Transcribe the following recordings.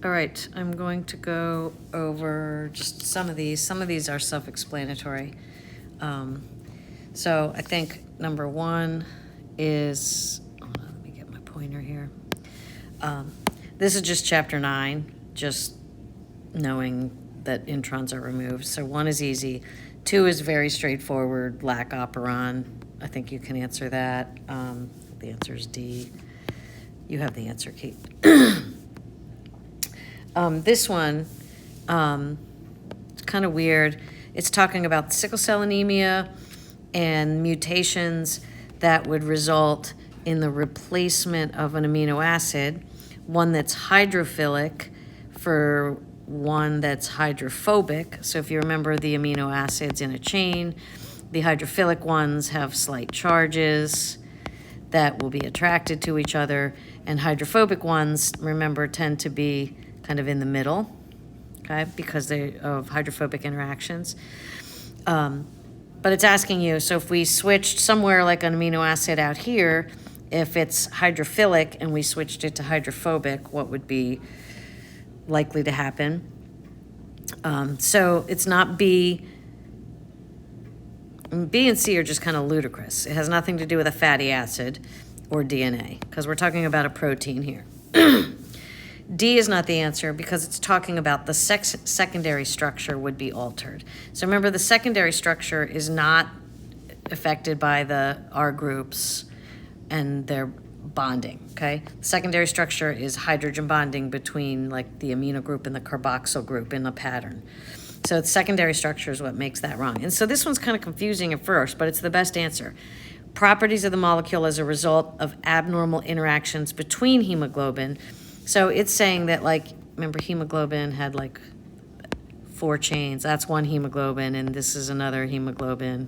All right, I'm going to go over just some of these. Some of these are self-explanatory. So I think number one is, hold on, let me get my pointer here. This is just chapter 9, just knowing that introns are removed. So 1 is easy. 2 is very straightforward, lack operon. I think you can answer that. The answer is D. You have the answer, Kate. This one, it's kind of weird. It's talking about sickle cell anemia and mutations that would result in the replacement of an amino acid, one that's hydrophilic for one that's hydrophobic. So if you remember the amino acids in a chain, the hydrophilic ones have slight charges that will be attracted to each other, and hydrophobic ones, remember, tend to be kind of in the middle, okay, because of hydrophobic interactions. But it's asking you, so if we switched somewhere like an amino acid out here, if it's hydrophilic and we switched it to hydrophobic, what would be likely to happen? So it's not B. B and C are just kind of ludicrous. It has nothing to do with a fatty acid or DNA, because we're talking about a protein here. D is not the answer because it's talking about the secondary structure would be altered. So remember, the secondary structure is not affected by the R groups and their bonding, okay? The secondary structure is hydrogen bonding between like the amino group and the carboxyl group in the pattern. So the secondary structure is what makes that wrong. And so this one's kind of confusing at first, but it's the best answer. Properties of the molecule as a result of abnormal interactions between hemoglobin. So it's saying that, like, remember, hemoglobin had like 4 chains. That's one hemoglobin, and this is another hemoglobin.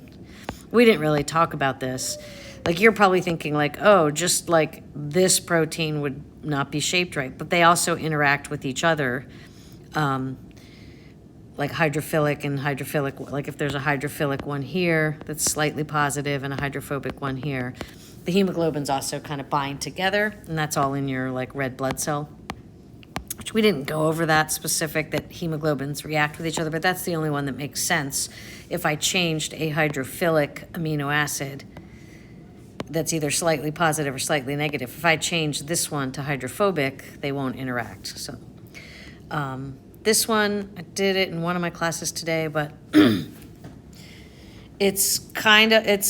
We didn't really talk about this. Like, you're probably thinking like, oh, just like this protein would not be shaped right, but they also interact with each other. Like hydrophilic and hydrophilic, like if there's a hydrophilic one here that's slightly positive and a hydrophobic one here, the hemoglobins also kind of bind together, and that's all in your like red blood cell, which we didn't go over that specific, that hemoglobins react with each other, but that's the only one that makes sense. If I changed a hydrophilic amino acid that's either slightly positive or slightly negative, if I change this one to hydrophobic, they won't interact. So this one, I did it in one of my classes today, but it's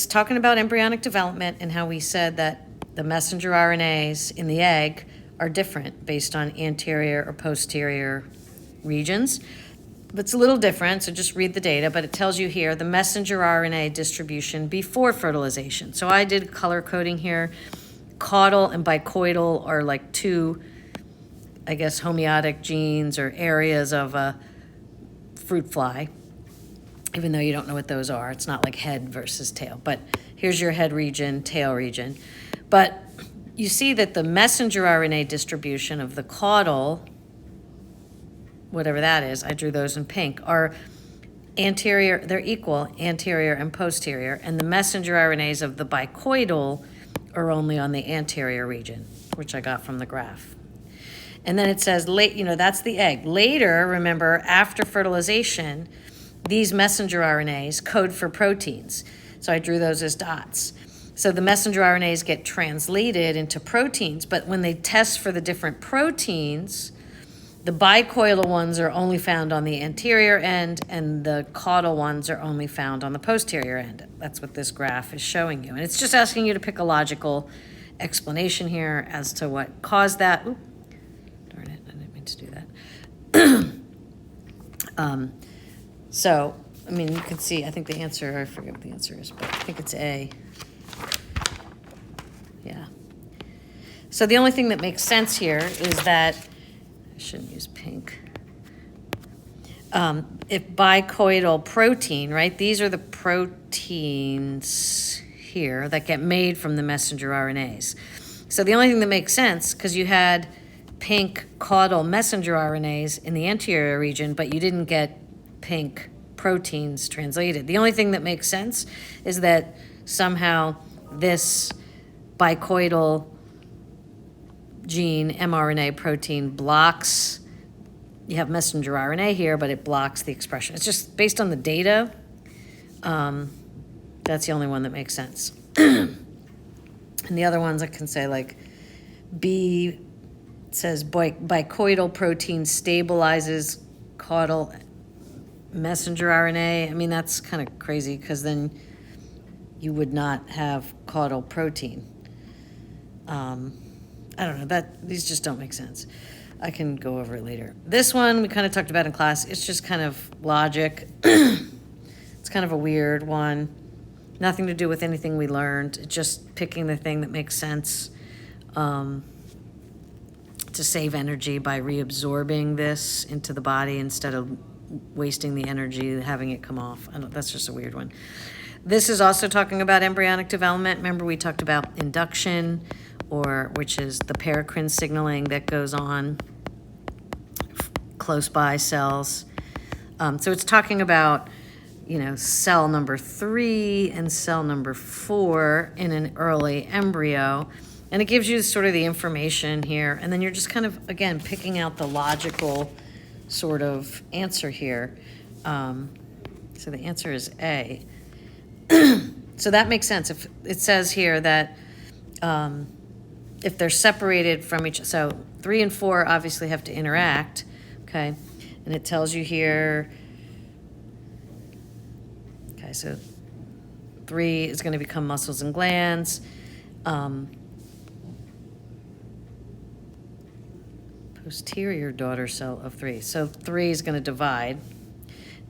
talking about embryonic development and how we said that the messenger RNAs in the egg are different based on anterior or posterior regions. But it's a little different, so just read the data, but it tells you here the messenger RNA distribution before fertilization. So I did color coding here. Caudal and bicoidal are like 2, I guess, homeotic genes or areas of a fruit fly, even though you don't know what those are. It's not like head versus tail, but here's your head region, tail region. But you see that the messenger RNA distribution of the caudal, whatever that is, I drew those in pink, are anterior, they're equal, anterior and posterior, and the messenger RNAs of the bicoidal are only on the anterior region, which I got from the graph. And then it says, that's the egg. Later, remember, after fertilization, these messenger RNAs code for proteins. So I drew those as dots. So the messenger RNAs get translated into proteins, but when they test for the different proteins, the bicoidal ones are only found on the anterior end, and the caudal ones are only found on the posterior end. That's what this graph is showing you. And it's just asking you to pick a logical explanation here as to what caused that. Oop. Darn it, I didn't mean to do that. So, I mean, you can see, I think the answer, I forget what the answer is, but I think it's A. Yeah. So the only thing that makes sense here is that, I shouldn't use pink. If bicoidal protein, right, these are the proteins here that get made from the messenger RNAs. So the only thing that makes sense, because you had pink caudal messenger RNAs in the anterior region, but you didn't get pink proteins translated. The only thing that makes sense is that somehow this bicoidal gene, mRNA protein, blocks you have messenger RNA here, but it blocks the expression. It's just based on the data. That's the only one that makes sense. And the other ones I can say, like B says bicoidal protein stabilizes caudal messenger RNA. I mean, that's kind of crazy because then you would not have caudal protein. I don't know, these just don't make sense. I can go over it later. This one we kind of talked about in class. It's just kind of logic. It's kind of a weird one. Nothing to do with anything we learned. It's just picking the thing that makes sense to save energy by reabsorbing this into the body instead of wasting the energy having it come off. That's just a weird one. This is also talking about embryonic development. Remember we talked about induction, which is the paracrine signaling that goes on close by cells. So it's talking about, cell number 3 and cell number 4 in an early embryo. And it gives you sort of the information here. And then you're just kind of, again, picking out the logical sort of answer here. So the answer is A. So that makes sense. If it says here that if they're separated from each, so 3 and 4 obviously have to interact, okay? And it tells you here, okay, so 3 is going to become muscles and glands. Posterior daughter cell of 3. So 3 is going to divide.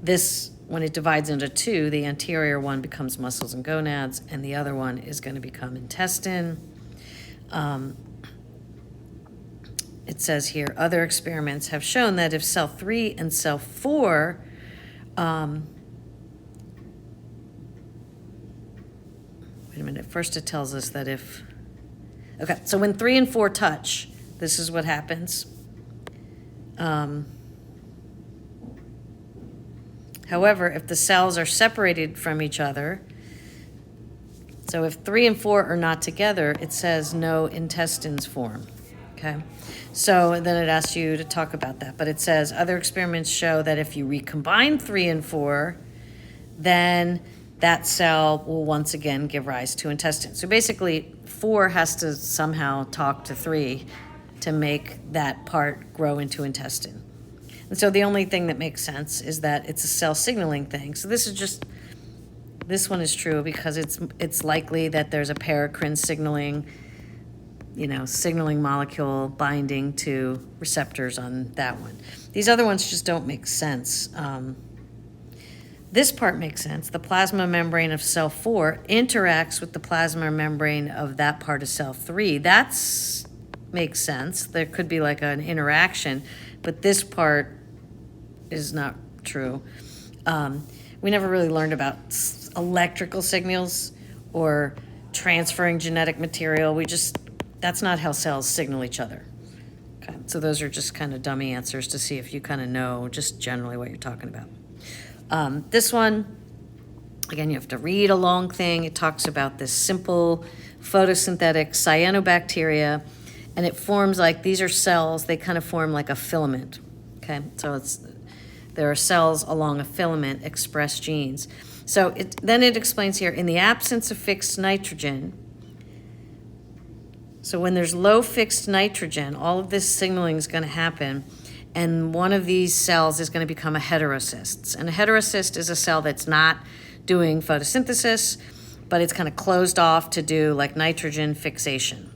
This, when it divides into 2, the anterior one becomes muscles and gonads, and the other one is going to become intestine. It says here, other experiments have shown that if cell 3 and cell 4 wait a minute. First it tells us that okay, so when 3 and 4 touch, this is what happens. However, if the cells are separated from each other, so if 3 and 4 are not together, it says no intestines form, okay? So then it asks you to talk about that. But it says other experiments show that if you recombine 3 and 4, then that cell will once again give rise to intestines. So basically, 4 has to somehow talk to 3 to make that part grow into intestine. And so the only thing that makes sense is that it's a cell signaling thing. So this one is true because it's likely that there's a paracrine signaling molecule binding to receptors on that one. These other ones just don't make sense. This part makes sense. The plasma membrane of cell 4 interacts with the plasma membrane of that part of cell 3. That makes sense. There could be like an interaction, but this part is not true. We never really learned about electrical signals or transferring genetic material. That's not how cells signal each other. Okay, so those are just kind of dummy answers to see if you kind of know just generally what you're talking about. This one, again, you have to read a long thing. It talks about this simple photosynthetic cyanobacteria, and it forms like, these are cells, they kind of form like a filament, okay? So there are cells along a filament express genes. So then it explains here, in the absence of fixed nitrogen, so when there's low fixed nitrogen, all of this signaling is going to happen, and one of these cells is going to become a heterocyst. And a heterocyst is a cell that's not doing photosynthesis, but it's kind of closed off to do like nitrogen fixation.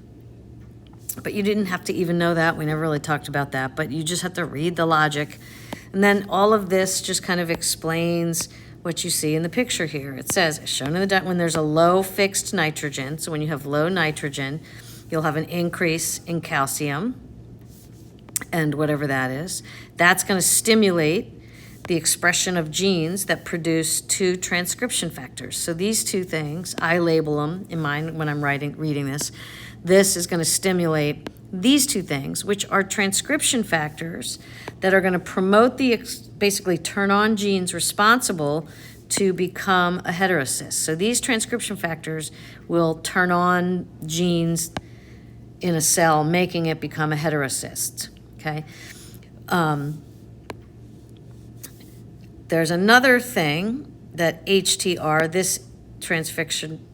But you didn't have to even know that. We never really talked about that, but you just have to read the logic. And then all of this just kind of explains what you see in the picture here. It says, shown in the when there's a low fixed nitrogen, so when you have low nitrogen, you'll have an increase in calcium and whatever that is. That's going to stimulate the expression of genes that produce 2 transcription factors. So these 2 things, I label them in mine when I'm reading this. This is going to stimulate these 2 things, which are transcription factors that are going to promote basically turn on genes responsible to become a heterocyst. So these transcription factors will turn on genes in a cell, making it become a heterocyst, okay? There's another thing that HTR, this transcription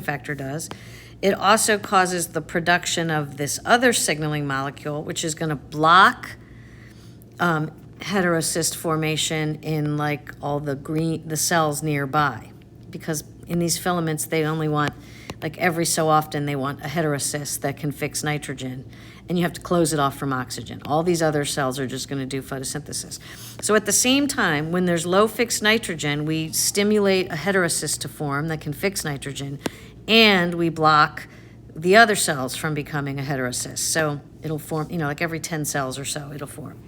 factor does. It also causes the production of this other signaling molecule, which is going to block heterocyst formation in like all the cells nearby, because in these filaments they only want, like every so often they want a heterocyst that can fix nitrogen, and you have to close it off from oxygen. All these other cells are just going to do photosynthesis. So at the same time, when there's low fixed nitrogen, we stimulate a heterocyst to form that can fix nitrogen, and we block the other cells from becoming a heterocyst. So it'll form, like every 10 cells or so it'll form.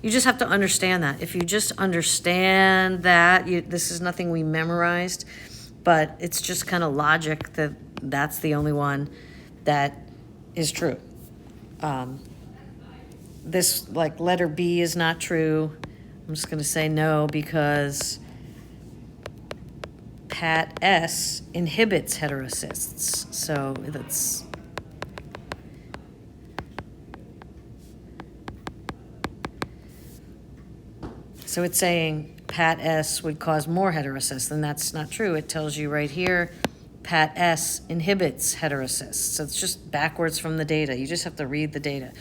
You just have to understand that. If you just understand that, this is nothing we memorized, but it's just kind of logic that that's the only one that is true. This, like, letter B is not true. I'm just going to say no because Pat S inhibits heterocysts. So that's... So it's saying Pat S would cause more heterocysts, and that's not true. It tells you right here, Pat S inhibits heterocysts. So it's just backwards from the data. You just have to read the data.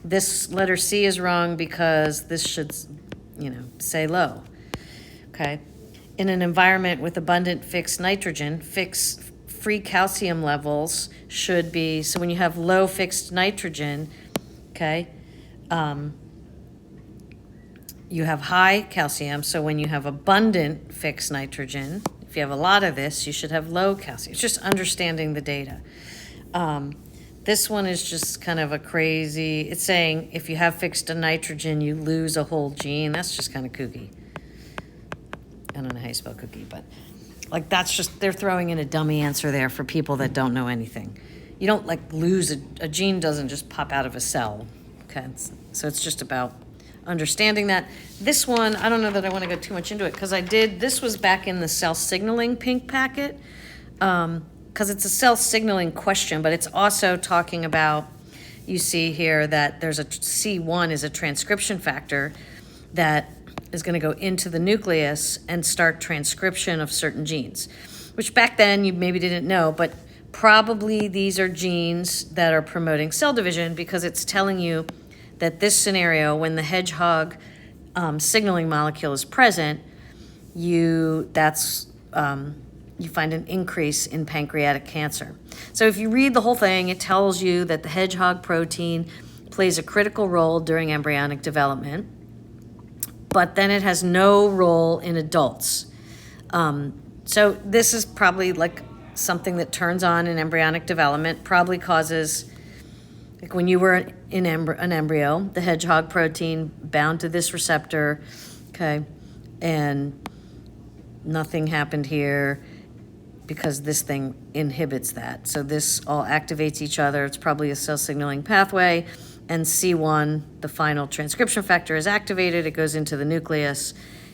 This letter C is wrong because this should, say low. Okay. In an environment with abundant fixed nitrogen, free calcium levels should be, so when you have low fixed nitrogen, okay, you have high calcium. So when you have abundant fixed nitrogen, if you have a lot of this, you should have low calcium. It's just understanding the data. This one is just kind of a crazy, it's saying if you have fixed nitrogen, you lose a whole gene. That's just kind of kooky. I don't know how you spell cookie, but like that's just, they're throwing in a dummy answer there for people that don't know anything. You don't like lose, a gene doesn't just pop out of a cell. Okay, so it's just about understanding that. This one, I don't know that I want to go too much into it because this was back in the cell signaling pink packet because it's a cell signaling question, but it's also talking about, you see here that there's a C1 is a transcription factor that is going to go into the nucleus and start transcription of certain genes, which back then you maybe didn't know, but probably these are genes that are promoting cell division because it's telling you that this scenario, when the hedgehog signaling molecule is present, you find an increase in pancreatic cancer. So if you read the whole thing, it tells you that the hedgehog protein plays a critical role during embryonic development, but then it has no role in adults. So this is probably like something that turns on in embryonic development, probably causes, like when you were in an embryo, the hedgehog protein bound to this receptor, okay, and nothing happened here because this thing inhibits that. So this all activates each other. It's probably a cell signaling pathway, and C1, the final transcription factor, is activated. It goes into the nucleus,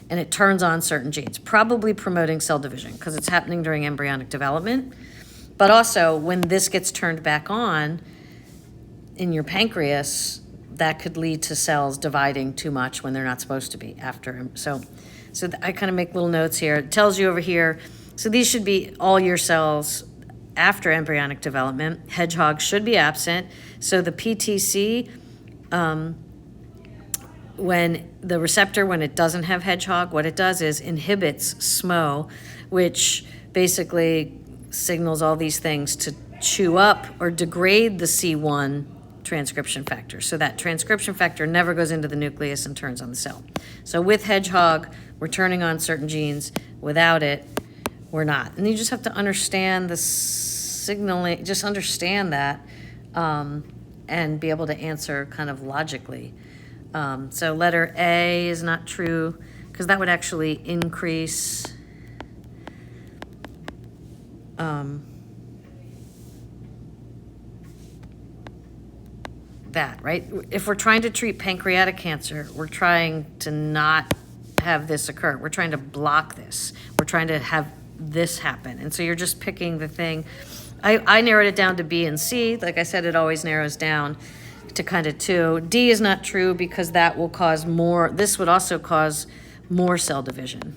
and it turns on certain genes, probably promoting cell division because it's happening during embryonic development. But also, when this gets turned back on in your pancreas, that could lead to cells dividing too much when they're not supposed to be after. So I kind of make little notes here. It tells you over here, so these should be all your cells after embryonic development. Hedgehog should be absent. So the PTC, when the receptor, when it doesn't have hedgehog, what it does is inhibits SMO, which basically signals all these things to chew up or degrade the C1 transcription factor. So that transcription factor never goes into the nucleus and turns on the cell. So with hedgehog, we're turning on certain genes. Without it, we're not. And you just have to understand the signaling, just understand that, and be able to answer kind of logically. So letter A is not true because that would actually increase that, right? If we're trying to treat pancreatic cancer, we're trying to not have this occur. We're trying to block this. We're trying to have this happen. And so you're just picking the thing. I narrowed it down to B and C. Like I said, it always narrows down to kind of 2. D is not true because that will cause more, this would also cause more cell division,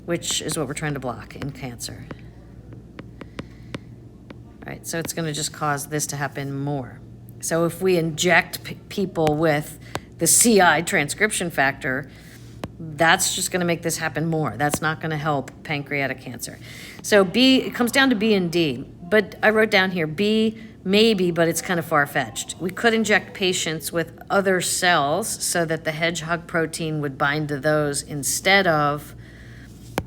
which is what we're trying to block in cancer. All right, so it's going to just cause this to happen more. So if we inject people with the CI transcription factor, that's just going to make this happen more. That's not going to help pancreatic cancer. So B, it comes down to B and D. But I wrote down here, B, maybe, but it's kind of far-fetched. We could inject patients with other cells so that the hedgehog protein would bind to those instead of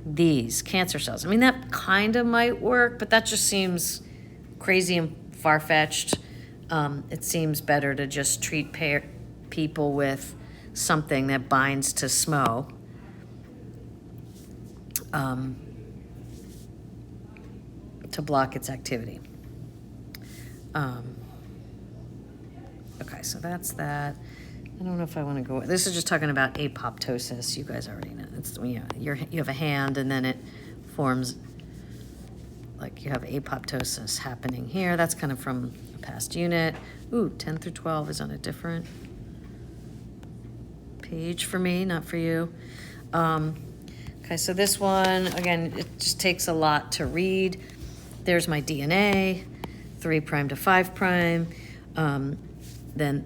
these cancer cells. I mean, that kind of might work, but that just seems crazy and far-fetched. It seems better to just treat people with something that binds to SMO. To block its activity. Okay, so that's that. I don't know if I want to go. This is just talking about apoptosis. You guys already know. It's when you have a hand and then it forms, like you have apoptosis happening here. That's kind of from a past unit. Ooh, 10 through 12 is on a different page for me, not for you. Okay, so this one, again, it just takes a lot to read. There's my DNA, 3' to 5'. Then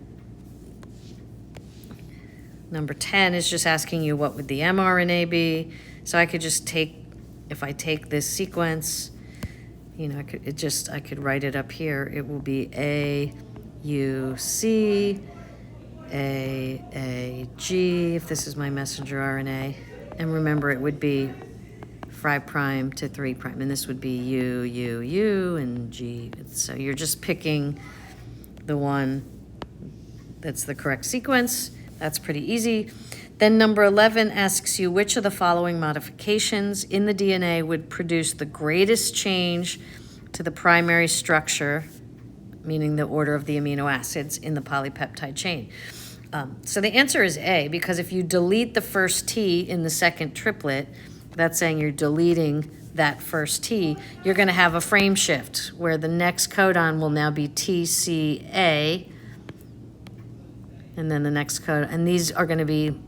number 10 is just asking you what would the mRNA be. So I could just take, if I take this sequence, you know, I could write it up here. It will be AUC, AAG, if this is my messenger RNA. And remember, it would be 5' to 3', and this would be U, and G. So you're just picking the one that's the correct sequence. That's pretty easy. Then number 11 asks you which of the following modifications in the DNA would produce the greatest change to the primary structure, meaning the order of the amino acids in the polypeptide chain. So the answer is A, because if you delete the first T in the second triplet, that's saying you're deleting that first T, you're going to have a frame shift where the next codon will now be TCA, and then the next codon, and these are going to be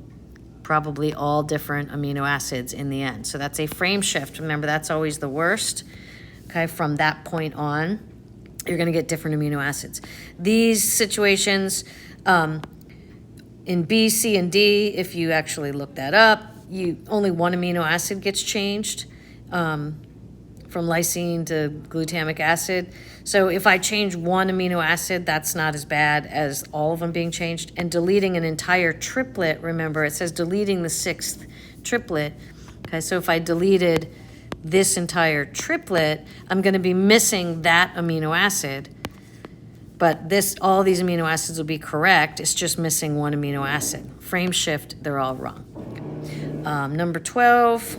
probably all different amino acids in the end. So that's a frame shift. Remember, that's always the worst. Okay, from that point on, you're going to get different amino acids. These situations, in B, C, and D, if you actually look that up, only one amino acid gets changed from lysine to glutamic acid. So if I change one amino acid, that's not as bad as all of them being changed. And deleting an entire triplet, remember, it says deleting the 6th triplet. Okay, so if I deleted this entire triplet, I'm going to be missing that amino acid. But all these amino acids will be correct. It's just missing one amino acid. Frame shift, they're all wrong. Number 12,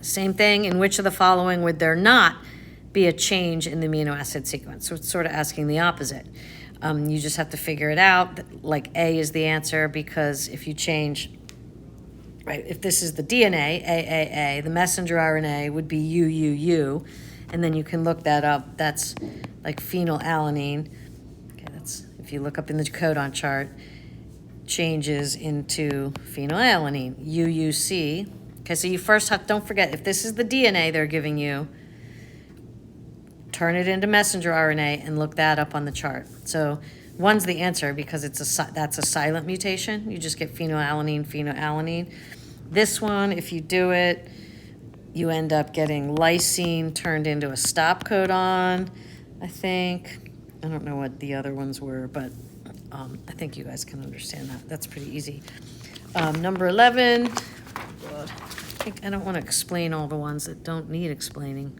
same thing. In which of the following would there not be a change in the amino acid sequence? So it's sort of asking the opposite. You just have to figure it out. Like A is the answer, because if you change, right, if this is the DNA, AAA, the messenger RNA would be UUU. And then you can look that up. That's like phenylalanine. Okay, that's, if you look up in the codon chart, changes into phenylalanine, UUC. Okay, so you first have, don't forget, if this is the DNA they're giving you, turn it into messenger RNA and look that up on the chart. So one's the answer because that's a silent mutation. You just get phenylalanine. This one, if you do it, you end up getting lysine turned into a stop codon, I think. I don't know what the other ones were, but I think you guys can understand that. That's pretty easy. Number 11, God, I don't want to explain all the ones that don't need explaining.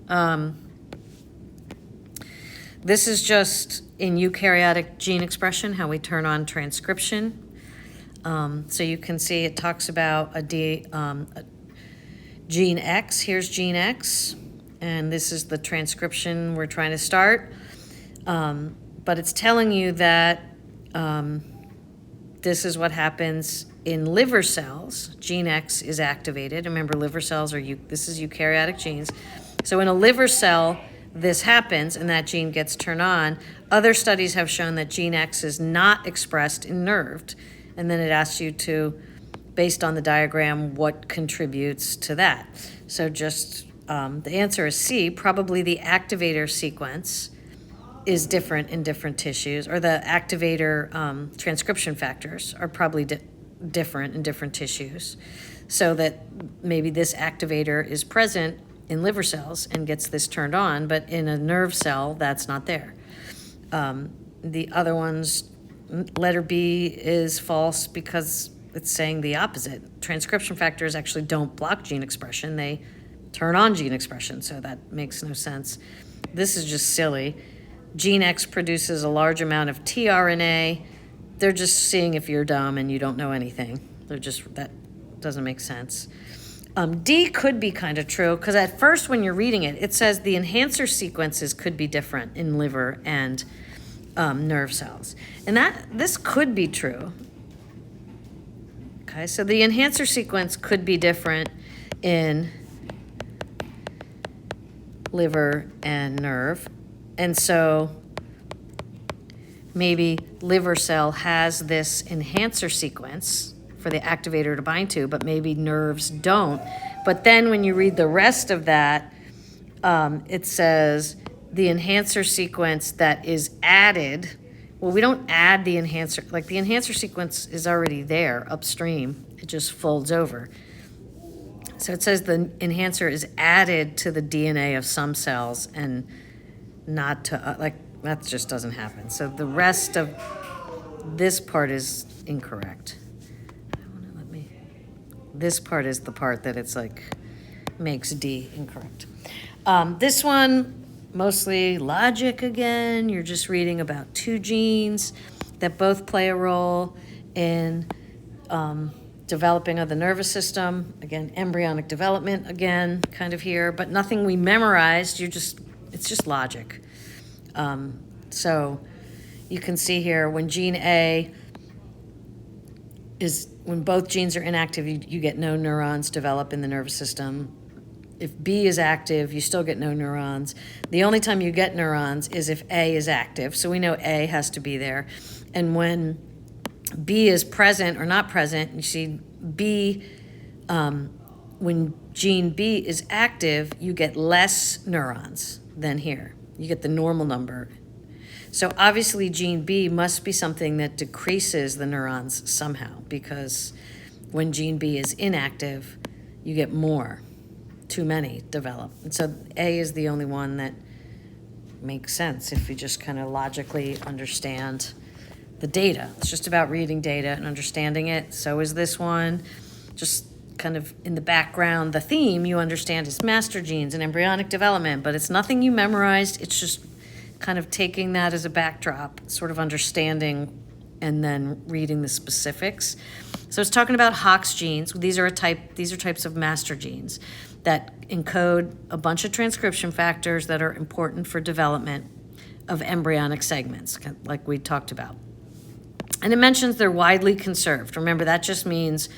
This is just in eukaryotic gene expression, how we turn on transcription. So you can see it talks about a gene X. Here's gene X, and this is the transcription we're trying to start. But it's telling you that this is what happens in liver cells. Gene X is activated. Remember, liver cells this is eukaryotic genes. So in a liver cell, this happens and that gene gets turned on. Other studies have shown that gene X is not expressed in nerved. And then it asks you to, based on the diagram, what contributes to that. So just the answer is C. Probably the activator sequence is different in different tissues, or the activator transcription factors are probably different in different tissues. So that maybe this activator is present in liver cells and gets this turned on, but in a nerve cell, that's not there. The other ones, letter B is false because it's saying the opposite. Transcription factors actually don't block gene expression, they turn on gene expression, so that makes no sense. This is just silly. Gene X produces a large amount of tRNA. They're just seeing if you're dumb and you don't know anything. That doesn't make sense. D could be kind of true, because at first when you're reading it, it says the enhancer sequences could be different in liver and nerve cells. And this could be true. Okay, so the enhancer sequence could be different in liver and nerve. And so maybe liver cell has this enhancer sequence for the activator to bind to, but maybe nerves don't. But then when you read the rest of that, it says the enhancer sequence that is added. Well, we don't add the enhancer. Like, the enhancer sequence is already there upstream. It just folds over. So it says the enhancer is added to the DNA of some cells and not to, that just doesn't happen. So the rest of this part is incorrect. This part is the part that it's makes D incorrect. This one, mostly logic again. You're just reading about two genes that both play a role in developing of the nervous system. Again, embryonic development again, kind of here, but nothing we memorized. It's just logic. So you can see here when gene A when both genes are inactive, you get no neurons develop in the nervous system. If B is active, you still get no neurons. The only time you get neurons is if A is active. So we know A has to be there. And when B is present or not present, you see B, when gene B is active, you get less neurons than here. You get the normal number. So obviously gene B must be something that decreases the neurons somehow, because when gene B is inactive, you get too many develop. And so A is the only one that makes sense if you just kind of logically understand the data. It's just about reading data and understanding it. So is this one. Just kind of in the background, the theme you understand is master genes and embryonic development, but it's nothing you memorized. It's just kind of taking that as a backdrop, sort of understanding and then reading the specifics. So it's talking about Hox genes. These are types of master genes that encode a bunch of transcription factors that are important for development of embryonic segments, like we talked about. And it mentions they're widely conserved. Remember, that just means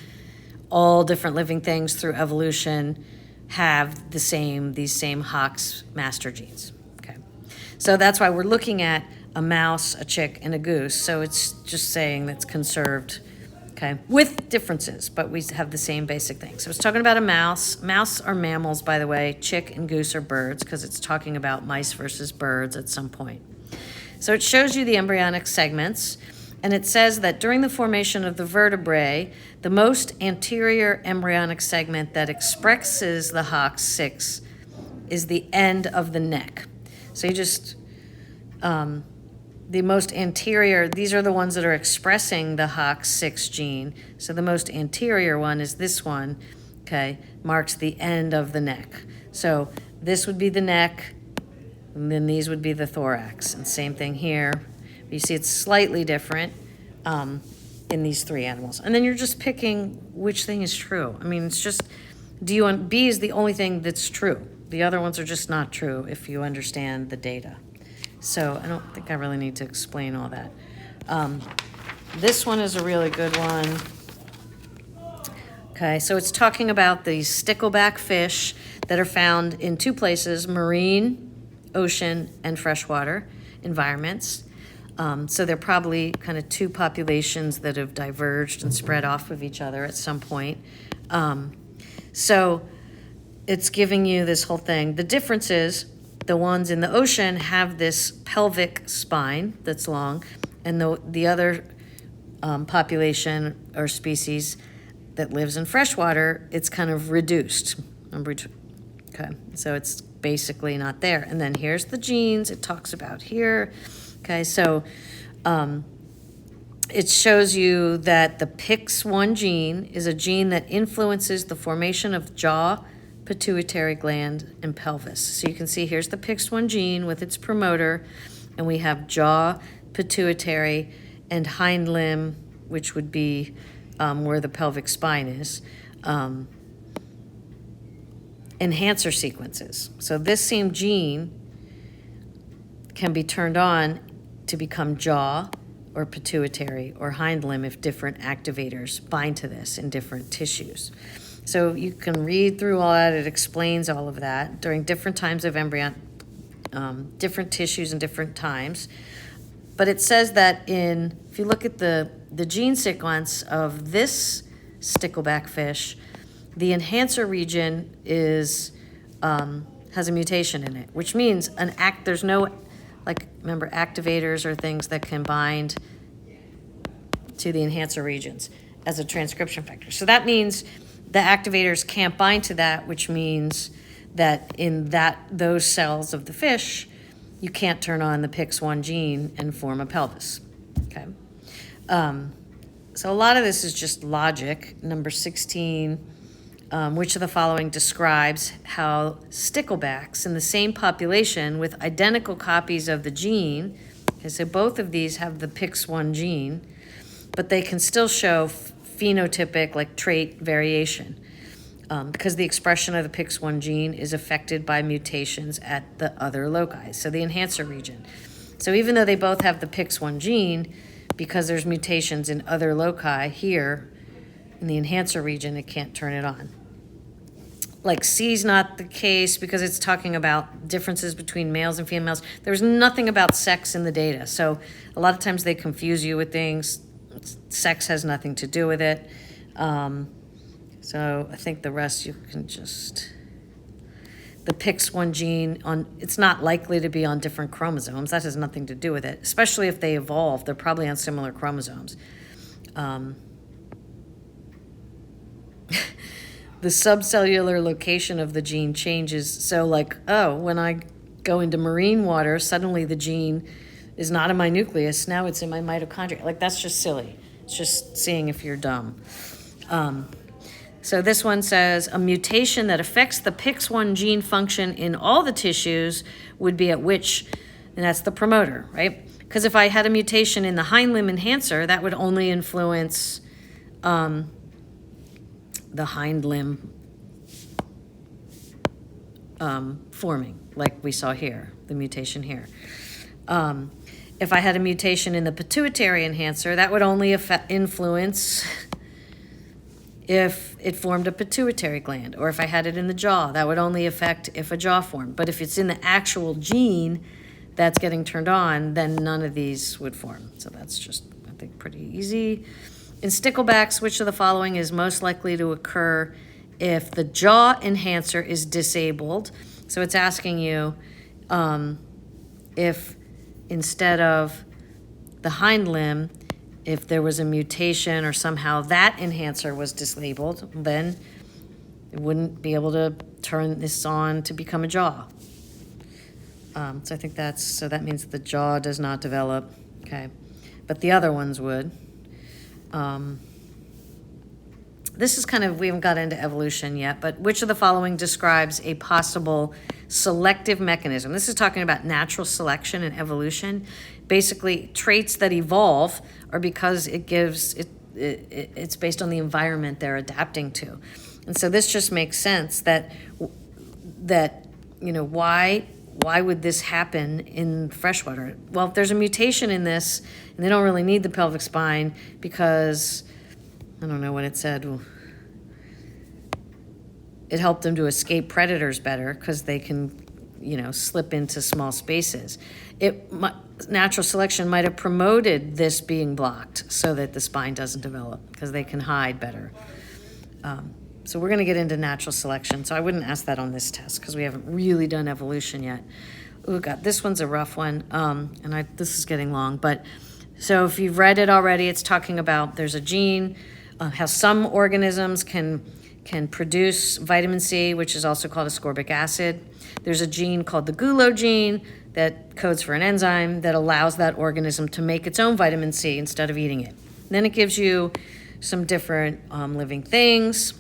all different living things through evolution have these same Hox master genes. So that's why we're looking at a mouse, a chick, and a goose. So it's just saying that's conserved, okay, with differences, but we have the same basic thing. So it's talking about a mouse. Mouse are mammals, by the way. Chick and goose are birds, because it's talking about mice versus birds at some point. So it shows you the embryonic segments, and it says that during the formation of the vertebrae, the most anterior embryonic segment that expresses the Hox6 is the end of the neck. So you just, the most anterior, these are the ones that are expressing the Hox6 gene. So the most anterior one is this one, okay, marks the end of the neck. So this would be the neck, and then these would be the thorax. And same thing here. You see it's slightly different in these three animals. And then you're just picking which thing is true. I mean, it's just, B is the only thing that's true. The other ones are just not true if you understand the data. So I don't think I really need to explain all that. This one is a really good one. Okay, so it's talking about the stickleback fish that are found in two places, marine ocean and freshwater environments. So they're probably kind of two populations that have diverged and spread off of each other at some point. So it's giving you this whole thing. The difference is the ones in the ocean have this pelvic spine that's long, and the other population or species that lives in freshwater, it's kind of reduced. Okay, so it's basically not there. And then here's the genes it talks about here. Okay, so it shows you that the PIX1 gene is a gene that influences the formation of jaw, pituitary gland, and pelvis. So you can see here's the PIX1 gene with its promoter, and we have jaw, pituitary, and hind limb, which would be where the pelvic spine is, enhancer sequences. So this same gene can be turned on to become jaw or pituitary or hind limb if different activators bind to this in different tissues. So you can read through all that. It explains all of that during different times of embryonic, different tissues and different times. But it says that if you look at the gene sequence of this stickleback fish, the enhancer region has a mutation in it, which means there's no, remember, activators or things that can bind to the enhancer regions as a transcription factor. So that means the activators can't bind to that, which means that in those cells of the fish, you can't turn on the PIX1 gene and form a pelvis. Okay. So a lot of this is just logic. Number 16, which of the following describes how sticklebacks in the same population with identical copies of the gene, okay, so both of these have the PIX1 gene, but they can still show phenotypic, trait variation, because the expression of the PIX1 gene is affected by mutations at the other loci, so the enhancer region. So even though they both have the PIX1 gene, because there's mutations in other loci here in the enhancer region, it can't turn it on. C is not the case because it's talking about differences between males and females. There's nothing about sex in the data. So a lot of times they confuse you with things. Sex has nothing to do with it. So I think the rest you can just... The PIX1 gene, it's not likely to be on different chromosomes. That has nothing to do with it, especially if they evolve. They're probably on similar chromosomes. The subcellular location of the gene changes. So when I go into marine water, suddenly the gene is not in my nucleus. Now it's in my mitochondria. That's just silly. It's just seeing if you're dumb. So this one says, a mutation that affects the PIX1 gene function in all the tissues would be at which, and that's the promoter, right? Because if I had a mutation in the hind limb enhancer, that would only influence the hind limb forming, like we saw here, the mutation here. If I had a mutation in the pituitary enhancer, that would only influence if it formed a pituitary gland, or if I had it in the jaw, that would only affect if a jaw formed. But if it's in the actual gene that's getting turned on, then none of these would form. So that's just, I think, pretty easy. In sticklebacks, which of the following is most likely to occur if the jaw enhancer is disabled? So it's asking you if instead of the hind limb, if there was a mutation or somehow that enhancer was disabled, then it wouldn't be able to turn this on to become a jaw. So I think that means the jaw does not develop, okay? But the other ones would. This is we haven't got into evolution yet, but which of the following describes a possible selective mechanism? This is talking about natural selection and evolution. Basically, traits that evolve are because it's based on the environment they're adapting to. And so this just makes sense that why would this happen in freshwater? Well, if there's a mutation in this, and they don't really need the pelvic spine because, I don't know what it said, it helped them to escape predators better because they can slip into small spaces. Natural selection might have promoted this being blocked so that the spine doesn't develop because they can hide better. So we're going to get into natural selection. So I wouldn't ask that on this test because we haven't really done evolution yet. Oh God, this one's a rough one. This is getting long, but so if you've read it already, it's talking about there's a gene, how some organisms can produce vitamin C, which is also called ascorbic acid. There's a gene called the Gulo gene that codes for an enzyme that allows that organism to make its own vitamin C instead of eating it. Then it gives you some different living things.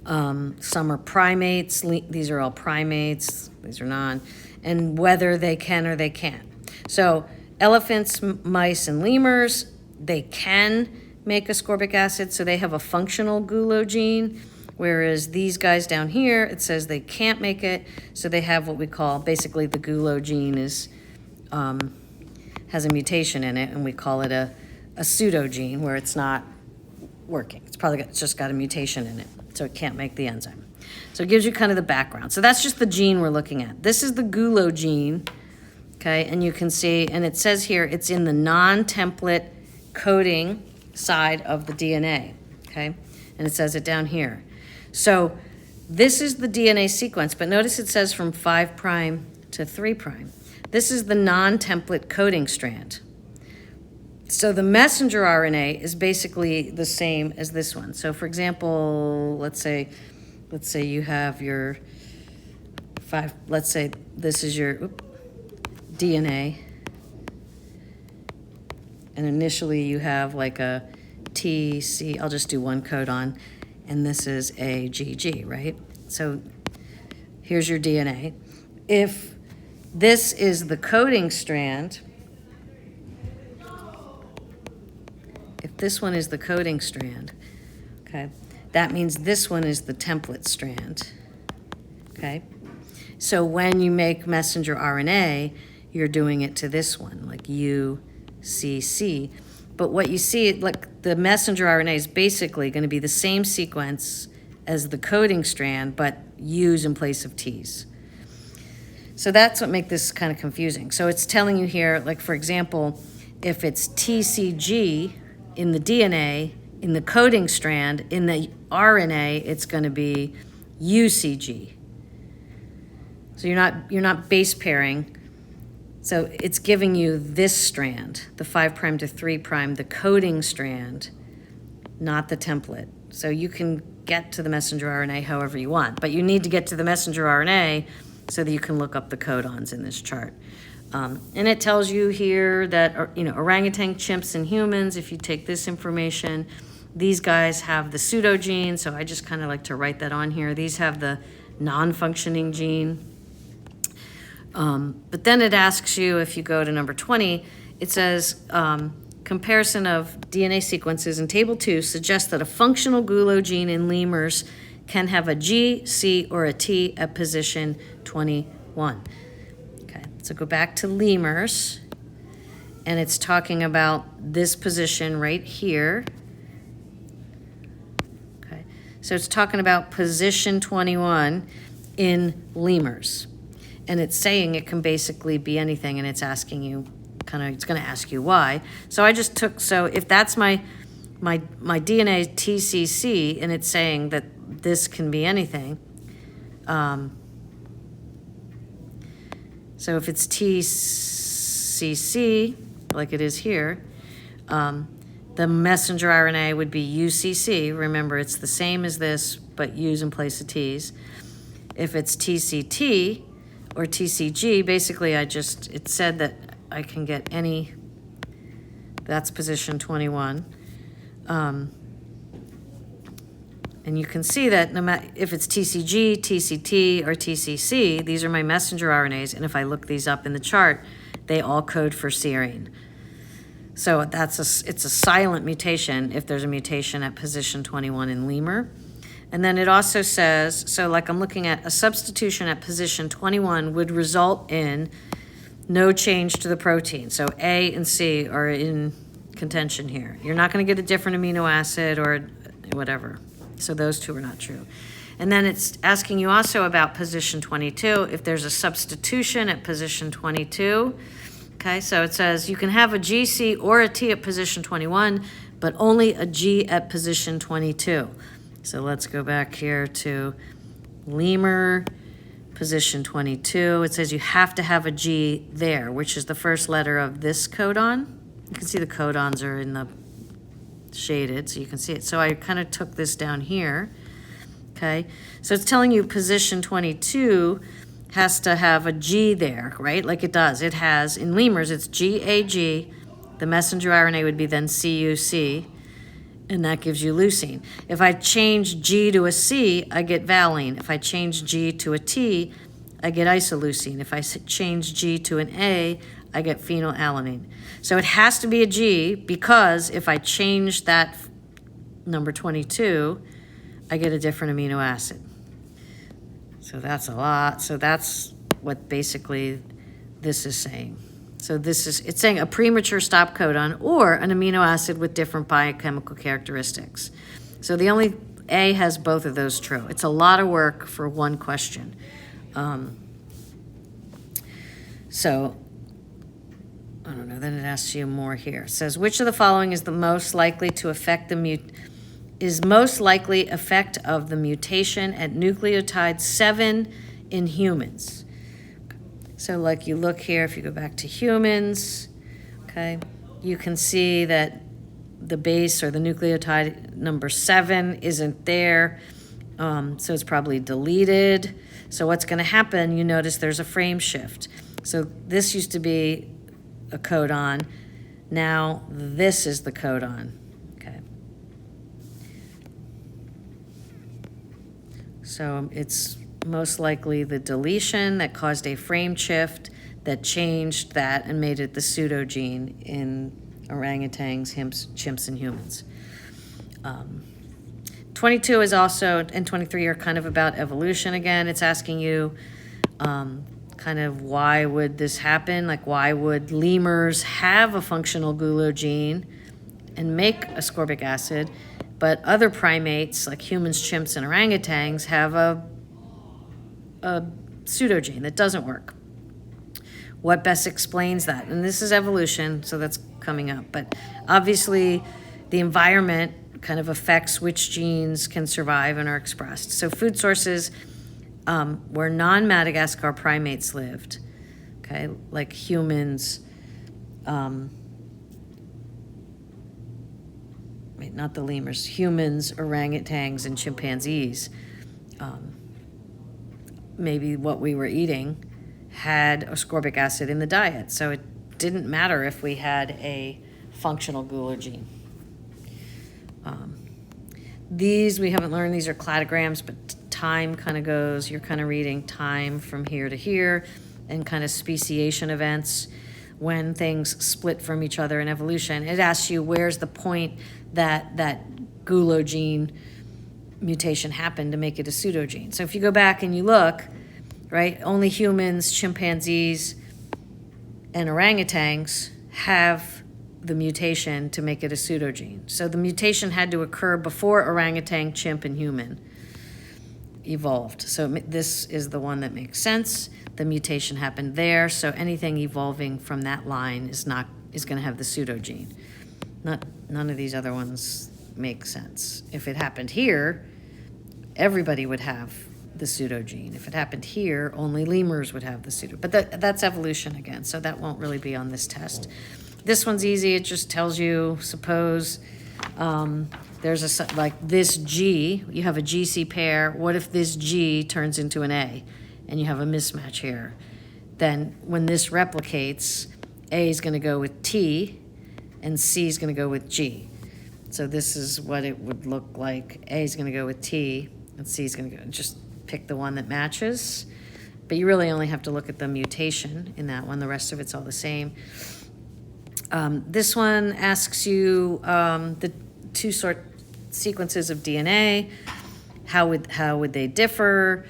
Some are primates. These are all primates. These are non. And whether they can or they can't. So elephants, mice, and lemurs, they can make ascorbic acid, so they have a functional Gulo gene, whereas these guys down here, it says they can't make it, so they have what we call, basically the Gulo gene has a mutation in it, and we call it a pseudogene, where it's not working. It's just got a mutation in it, so it can't make the enzyme. So it gives you kind of the background. So that's just the gene we're looking at. This is the Gulo gene, okay, and you can see, and it says here, it's in the non-template coding side of the DNA, okay? And it says it down here. So this is the DNA sequence, but notice it says from 5' to 3'. This is the non-template coding strand. So the messenger RNA is basically the same as this one. So for example, let's say you have your let's say this is your DNA. And initially you have like a TC, I'll just do one codon, and this is a GG, right? So here's your DNA. If this is the coding strand, if this one is the coding strand, okay, that means this one is the template strand, okay? So when you make messenger RNA, you're doing it to this one, like UCC. But what you see, like the messenger RNA is basically going to be the same sequence as the coding strand, but U's in place of T's. So that's what makes this kind of confusing. So it's telling you here, like for example, if it's TCG in the DNA, in the coding strand, in the RNA, it's going to be UCG. So you're not base pairing. So it's giving you this strand, the 5' to 3', the coding strand, not the template. So you can get to the messenger RNA however you want, but you need to get to the messenger RNA so that you can look up the codons in this chart. And it tells you here that, orangutan, chimps, and humans, if you take this information, these guys have the pseudogene, so I just kind of like to write that on here. These have the non-functioning gene. But then it asks you, if you go to number 20, it says, comparison of DNA sequences in table 2 suggests that a functional Gulo gene in lemurs can have a G, C, or a T at position 21. Okay, so go back to lemurs, and it's talking about this position right here. Okay, so it's talking about position 21 in lemurs. And it's saying it can basically be anything, and it's asking you, it's going to ask you why. So I just took, so if that's my DNA TCC, and it's saying that this can be anything, so if it's TCC, like it is here, the messenger RNA would be UCC. Remember, it's the same as this, but U's in place of T's. If it's TCT, or TCG, basically it said that I can get any, that's position 21. And you can see that no matter if it's TCG, TCT, or TCC, these are my messenger RNAs, and if I look these up in the chart, they all code for serine. So it's a silent mutation if there's a mutation at position 21 in lemur. And then it also says, so like I'm looking at a substitution at position 21 would result in no change to the protein. So A and C are in contention here. You're not going to get a different amino acid or whatever. So those two are not true. And then it's asking you also about position 22, if there's a substitution at position 22. Okay, so it says you can have a GC or a T at position 21, but only a G at position 22. So let's go back here to lemur, position 22. It says you have to have a G there, which is the first letter of this codon. You can see the codons are in the shaded, so you can see it. So I kind of took this down here. Okay, so it's telling you position 22 has to have a G there, right? Like it does. It has, in lemurs, it's GAG. The messenger RNA would be then CUC, and that gives you leucine. If I change G to a C, I get valine. If I change G to a T, I get isoleucine. If I change G to an A, I get phenylalanine. So it has to be a G, because if I change that number 22, I get a different amino acid. So that's a lot. So that's what basically this is saying. So it's saying a premature stop codon or an amino acid with different biochemical characteristics. So the only A has both of those true. It's a lot of work for one question. So I don't know, then it asks you more here. It says, which of the following is the most likely to affect most likely effect of the mutation at nucleotide 7 in humans? So like you look here, if you go back to humans, okay, you can see that the base or the nucleotide number 7 isn't there. So it's probably deleted. So what's going to happen, you notice there's a frame shift. So this used to be a codon. Now this is the codon. Okay. So it's most likely the deletion that caused a frame shift that changed that and made it the pseudogene in orangutans, chimps, and humans. 22 is also, and 23 are kind of about evolution again. It's asking you kind of why would this happen? Like why would lemurs have a functional gulo gene and make ascorbic acid, but other primates like humans, chimps, and orangutans have a pseudogene that doesn't work? What best explains that? And this is evolution, so that's coming up. But obviously, the environment kind of affects which genes can survive and are expressed. So food sources where non-Madagascar primates lived, okay, like humans, not the lemurs, humans, orangutans, and chimpanzees, maybe what we were eating had ascorbic acid in the diet. So it didn't matter if we had a functional gulo gene. These we haven't learned, these are cladograms, but time kind of goes, you're kind of reading time from here to here and kind of speciation events when things split from each other in evolution. It asks you where's the point that gulo gene mutation happened to make it a pseudogene. So if you go back and you look, right, only humans, chimpanzees, and orangutans have the mutation to make it a pseudogene. So the mutation had to occur before orangutan, chimp, and human evolved. So this is the one that makes sense. The mutation happened there, so anything evolving from that line is going to have the pseudogene. None of these other ones make sense. If it happened here, everybody would have the pseudogene. If it happened here, only lemurs would have the pseudo. But that's evolution again, so that won't really be on this test. This one's easy. It just tells you, suppose there's like this G, you have a GC pair. What if this G turns into an A and you have a mismatch here? Then when this replicates, A is going to go with T and C is going to go with G. So this is what it would look like. A is going to go with T and C is going to go, just pick the one that matches. But you really only have to look at the mutation in that one. The rest of it's all the same. This one asks you the two sequences of DNA. How would they differ?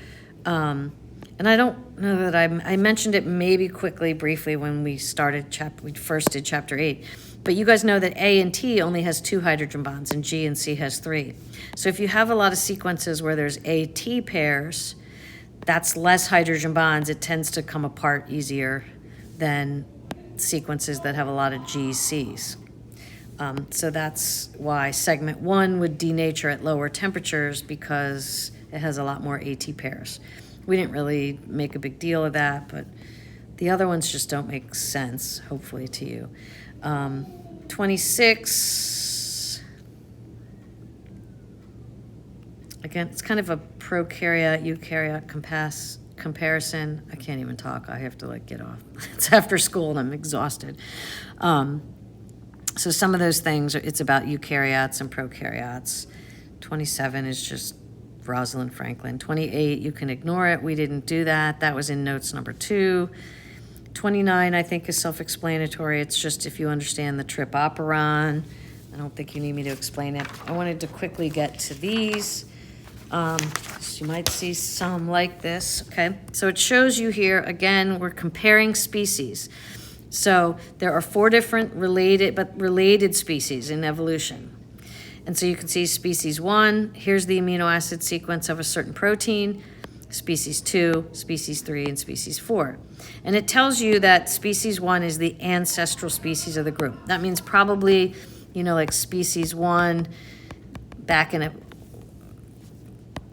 And I don't know that I mentioned it maybe quickly, briefly when we first did chapter 8. But you guys know that A and T only has 2 hydrogen bonds, and G and C has 3. So if you have a lot of sequences where there's AT pairs, that's less hydrogen bonds. It tends to come apart easier than sequences that have a lot of GCs. So that's why segment 1 would denature at lower temperatures, because it has a lot more AT pairs. We didn't really make a big deal of that, but the other ones just don't make sense, hopefully, to you. 26, again, it's kind of a prokaryote, eukaryote comparison. I can't even talk. I have to get off. It's after school and I'm exhausted. So some of those things, it's about eukaryotes and prokaryotes. 27 is just Rosalind Franklin. 28, you can ignore it. We didn't do that. That was in notes number 2. 29, I think, is self-explanatory. It's just if you understand the trip operon. I don't think you need me to explain it. I wanted to quickly get to these. So you might see some like this, okay? So it shows you here, again, we're comparing species. So there are 4 different related species in evolution. And so you can see species 1, here's the amino acid sequence of a certain protein, species 2, species 3, and species 4. And it tells you that species 1 is the ancestral species of the group. That means probably, like species 1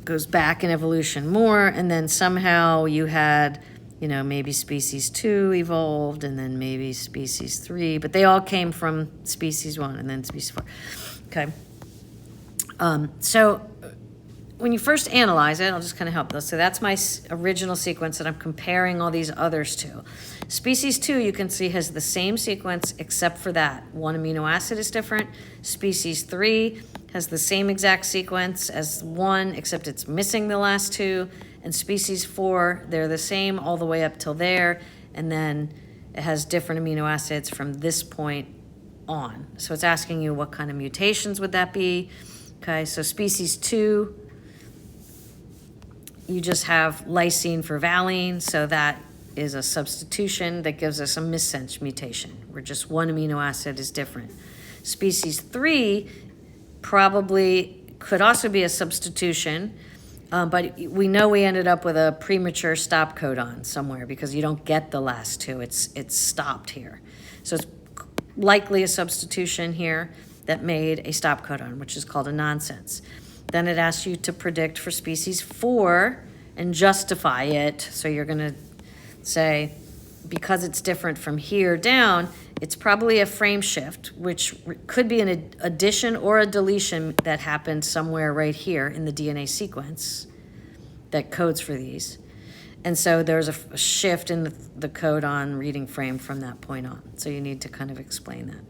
goes back in evolution more, and then somehow you had maybe species 2 evolved, and then maybe species 3, but they all came from species 1 and then species 4. Okay. So when you first analyze it, I'll just kind of help those. So that's my original sequence that I'm comparing all these others to. Species 2, you can see, has the same sequence except for that. 1 amino acid is different. Species 3 has the same exact sequence as 1, except it's missing the last 2. And species 4, they're the same all the way up till there, and then it has different amino acids from this point on. So it's asking you what kind of mutations would that be. Okay, so species 2, you just have lysine for valine, so that is a substitution that gives us a missense mutation, where just 1 amino acid is different. Species 3 probably could also be a substitution, but we know we ended up with a premature stop codon somewhere because you don't get the last 2. It's stopped here. So it's likely a substitution here that made a stop codon, which is called a nonsense. Then it asks you to predict for species 4 and justify it. So you're going to say, because it's different from here down, it's probably a frame shift, which could be an addition or a deletion that happened somewhere right here in the DNA sequence that codes for these. And so there's a shift in the codon reading frame from that point on. So you need to kind of explain that,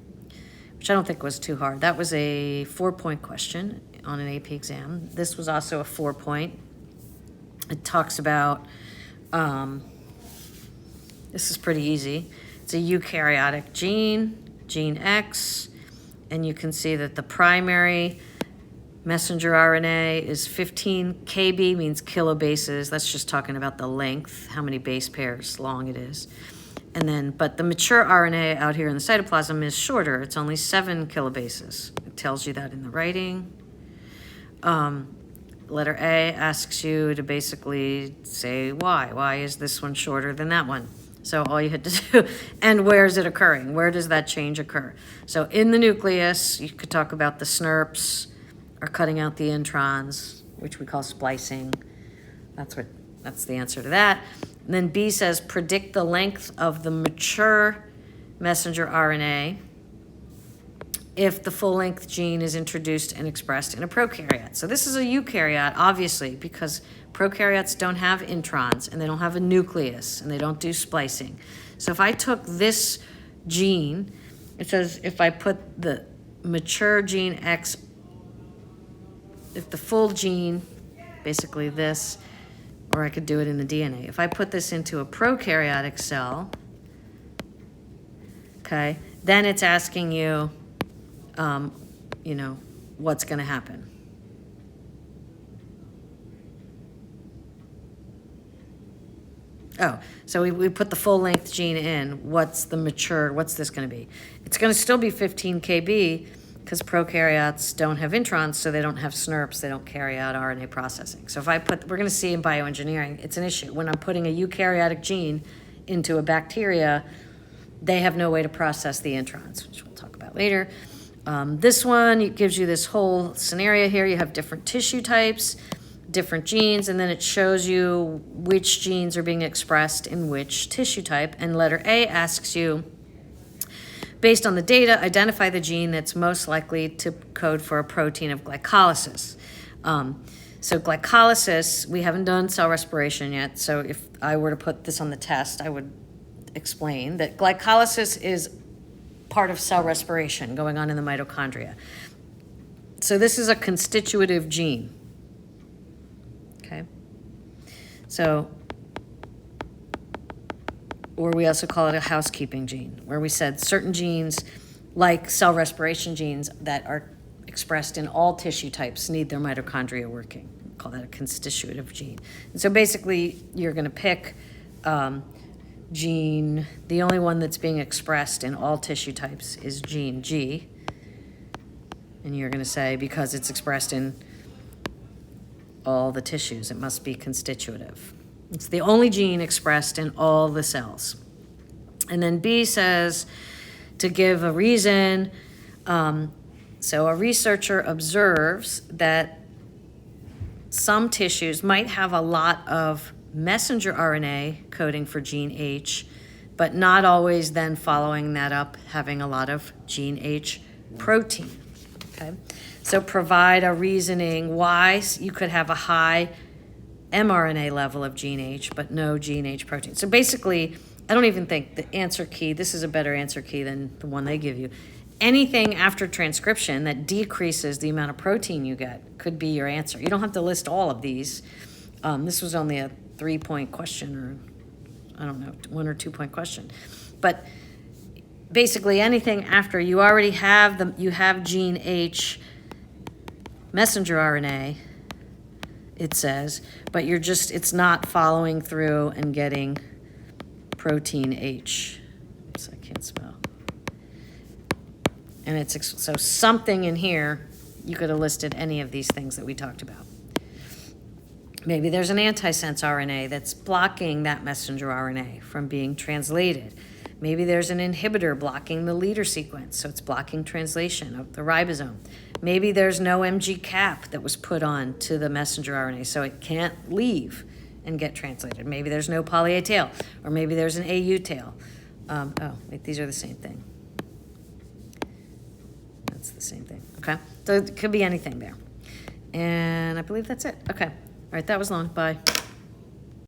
which I don't think was too hard. That was a 4-point question on an AP exam. This was also a 4-point. It talks about, this is pretty easy. It's a eukaryotic gene, gene X, and you can see that the primary messenger RNA is 15 kb, means kilobases. That's just talking about the length, how many base pairs long it is. And then, but the mature RNA out here in the cytoplasm is shorter. It's only 7 kilobases. It tells you that in the writing. Letter A asks you to basically say why. Why is this one shorter than that one? So all you had to do, and where is it occurring? Where does that change occur? So in the nucleus, you could talk about the SNRPs are cutting out the introns, which we call splicing. That's the answer to that. And then B says predict the length of the mature messenger RNA if the full-length gene is introduced and expressed in a prokaryote. So this is a eukaryote, obviously, because prokaryotes don't have introns, and they don't have a nucleus, and they don't do splicing. So if I took this gene, it says if I put the mature gene X, if the full gene, basically this, or I could do it in the DNA. If I put this into a prokaryotic cell, okay, then it's asking you, what's going to happen. Oh, so we put the full-length gene in. What's this going to be? It's going to still be 15 kb because prokaryotes don't have introns, so they don't have SNRPs, they don't carry out RNA processing. So we're going to see in bioengineering, it's an issue. When I'm putting a eukaryotic gene into a bacteria, they have no way to process the introns, which we'll talk about later. This one, it gives you this whole scenario here. You have different tissue types, different genes, and then it shows you which genes are being expressed in which tissue type. And letter A asks you, based on the data, identify the gene that's most likely to code for a protein of glycolysis. So glycolysis, we haven't done cell respiration yet, so if I were to put this on the test, I would explain that glycolysis is part of cell respiration going on in the mitochondria. So this is a constitutive gene. Okay, so, or we also call it a housekeeping gene, where we said certain genes, like cell respiration genes that are expressed in all tissue types, need their mitochondria working. We call that a constitutive gene. And so basically, you're going to pick gene, the only one that's being expressed in all tissue types is gene G. And you're going to say, because it's expressed in all the tissues, it must be constitutive. It's the only gene expressed in all the cells. And then B says to give a reason. So a researcher observes that some tissues might have a lot of messenger RNA coding for gene H, but not always then following that up having a lot of gene H protein. Okay, so provide a reasoning why you could have a high mRNA level of gene H, but no gene H protein. So basically, I don't even think the answer key, this is a better answer key than the one they give you. Anything after transcription that decreases the amount of protein you get could be your answer. You don't have to list all of these. This was only a 3-point question, or I don't know, 1 or 2 point question. But basically anything after you already have you have gene H messenger RNA, it says, but it's not following through and getting protein H. Oops, I can't spell. And so something in here, you could have listed any of these things that we talked about. Maybe there's an antisense RNA that's blocking that messenger RNA from being translated. Maybe there's an inhibitor blocking the leader sequence, so it's blocking translation of the ribosome. Maybe there's no MG cap that was put on to the messenger RNA, so it can't leave and get translated. Maybe there's no poly A tail, or maybe there's an AU tail. Wait, these are the same thing. That's the same thing, okay? So it could be anything there. And I believe that's it. Okay, all right, that was long, bye.